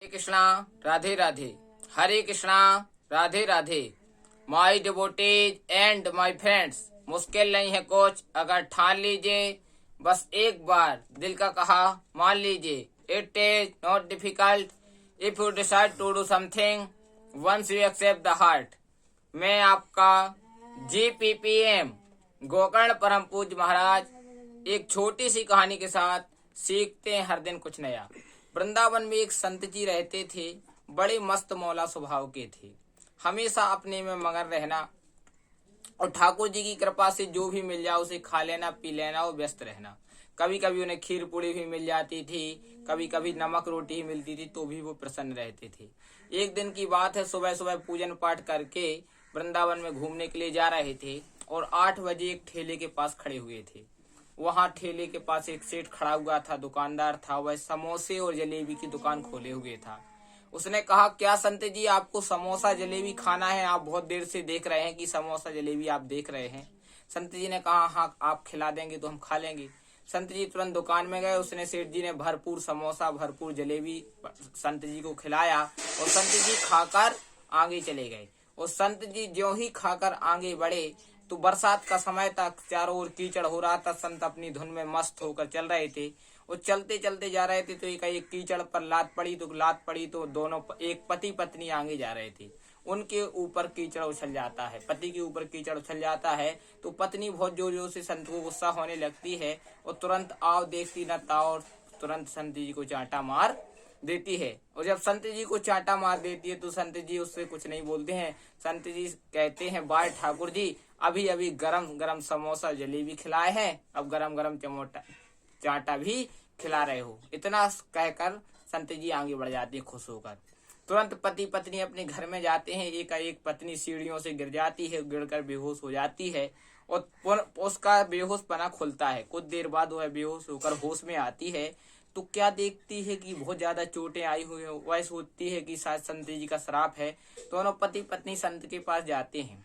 Hare Krishna Radhe Radhe. Hare Krishna Radhe Radhe. My devotees and my friends, मुश्किल नहीं है कुछ अगर ठान लीजिए, बस एक बार दिल का कहा मान लीजिए। It is not difficult if you decide to do something once you accept the heart. मैं आपका GPPM गोकर्ण परम पूज्य महाराज एक छोटी सी कहानी के साथ सीखते हैं हर दिन कुछ नया। वृंदावन में एक संत जी रहते थे, बड़े मस्त मौला स्वभाव के थे, हमेशा अपने में मगन रहना और ठाकुर जी की कृपा से जो भी मिल जाए उसे खा लेना पी लेना और व्यस्त रहना। कभी कभी उन्हें खीर पूड़ी भी मिल जाती थी, कभी कभी नमक रोटी ही मिलती थी तो भी वो प्रसन्न रहते थे। एक दिन की बात है, सुबह सुबह पूजन पाठ करके वृंदावन में घूमने के लिए जा रहे थे और 8 बजे एक ठेले के पास खड़े हुए थे। वहां ठेले के पास एक सेठ खड़ा हुआ था, दुकानदार था, वह समोसे और जलेबी की दुकान खोले हुए था। उसने कहा, क्या संत जी आपको समोसा जलेबी खाना है? आप बहुत देर से देख रहे हैं कि समोसा जलेबी आप देख रहे हैं। संत जी ने कहा, हाँ आप खिला देंगे तो हम खा लेंगे। संत जी तुरंत दुकान में गए, उसने सेठ जी ने भरपूर समोसा भरपूर जलेबी संत जी को खिलाया और संत जी खाकर आगे चले गए। और संत जी ज्यों ही खाकर आगे बढ़े तो बरसात का समय था, चारों ओर कीचड़ हो रहा था। संत अपनी धुन में मस्त होकर चल रहे थे और चलते चलते जा रहे थे तो एक कीचड़ पर लात पड़ी तो दोनों एक पति पत्नी आगे जा रहे थे। उनके ऊपर कीचड़ उछल जाता है, पति के ऊपर कीचड़ उछल जाता है तो पत्नी बहुत जोर जोर से संत को गुस्सा होने लगती है और तुरंत आओ देखती न ताओ और तुरंत संत जी को चांटा मार देती है। और जब संत जी को चांटा मार देती है तो संत जी उससे कुछ नहीं बोलते हैं। संत जी कहते हैं, बाय ठाकुर जी, अभी अभी गरम गरम समोसा जलेबी खिलाए हैं, अब गरम गरम चांटा भी खिला रहे हो। इतना कहकर संत जी आगे बढ़ जाते हैं खुश होकर। तुरंत पति पत्नी अपने घर में जाते हैं। एक पत्नी सीढ़ियों से गिर जाती है, गिरकर बेहोश हो जाती है और उसका बेहोश पना खुलता है। कुछ देर बाद वह बेहोश होकर होश में आती है तो क्या देखती है कि बहुत ज्यादा चोटें आई हुई है। वह सोचती है कि शायद संत जी का श्राप है। दोनों पति पत्नी संत के पास जाते हैं,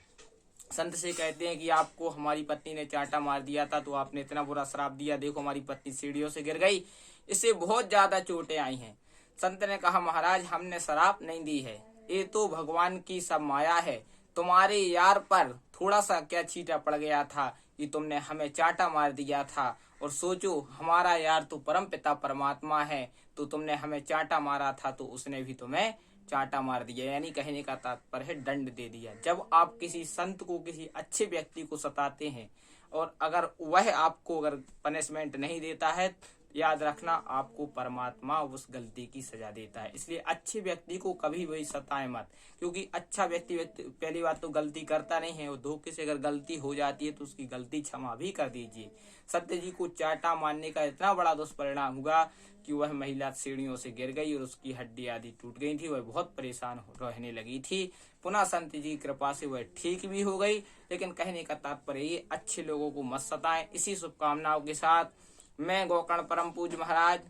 संत से कहते हैं कि आपको हमारी पत्नी ने चांटा मार दिया था तो आपने इतना बुरा श्राप दिया, देखो हमारी पत्नी सीढ़ियों से गिर गई, इससे बहुत ज्यादा चोटें आई हैं। संत ने कहा, महाराज हमने श्राप नहीं दी है, ये तो भगवान की सब माया है। तुम्हारे यार पर थोड़ा सा क्या छींटा पड़ गया था कि तुमने हमें चांटा मार दिया था। और सोचो, हमारा यार तो परम पिता परमात्मा है, तो तुमने हमें चांटा मारा था तो उसने भी तुम्हें चांटा मार दिया। यानी कहने का तात्पर्य है दंड दे दिया। जब आप किसी संत को, किसी अच्छे व्यक्ति को सताते हैं और अगर वह आपको अगर पनिशमेंट नहीं देता है, याद रखना आपको परमात्मा उस गलती की सजा देता है। इसलिए अच्छे व्यक्ति को कभी भी सताए मत, क्योंकि अच्छा व्यक्ति पहली बात तो गलती करता नहीं है और धोखे से अगर गलती हो जाती है तो उसकी गलती क्षमा भी कर दीजिए। सत्य जी को चांटा मारने का इतना बड़ा दुष्परिणाम हुआ कि वह महिला सीढ़ियों से गिर गई और उसकी हड्डी आदि टूट गई थी। वह बहुत परेशान रहने लगी थी। पुनः संत जी की कृपा से वह ठीक भी हो गई। लेकिन कहने का तात्पर्य ये, अच्छे लोगों को मत सताएं। इसी शुभकामनाओं के साथ मैं गोकर्ण परम पूज्य महाराज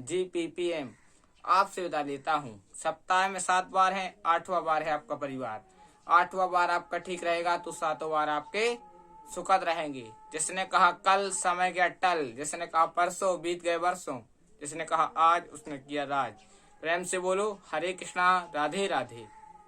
GPPM आपसे विदा लेता हूँ। सप्ताह में 7 बार है, 8वां बार है आपका परिवार। 8वां बार आपका ठीक रहेगा तो 7वां बार आपके सुखद रहेंगे। जिसने कहा कल समय गया टल, जिसने कहा परसों बीत गए वर्षों, जिसने कहा आज उसने किया राज। प्रेम से बोलो हरे कृष्णा राधे राधे।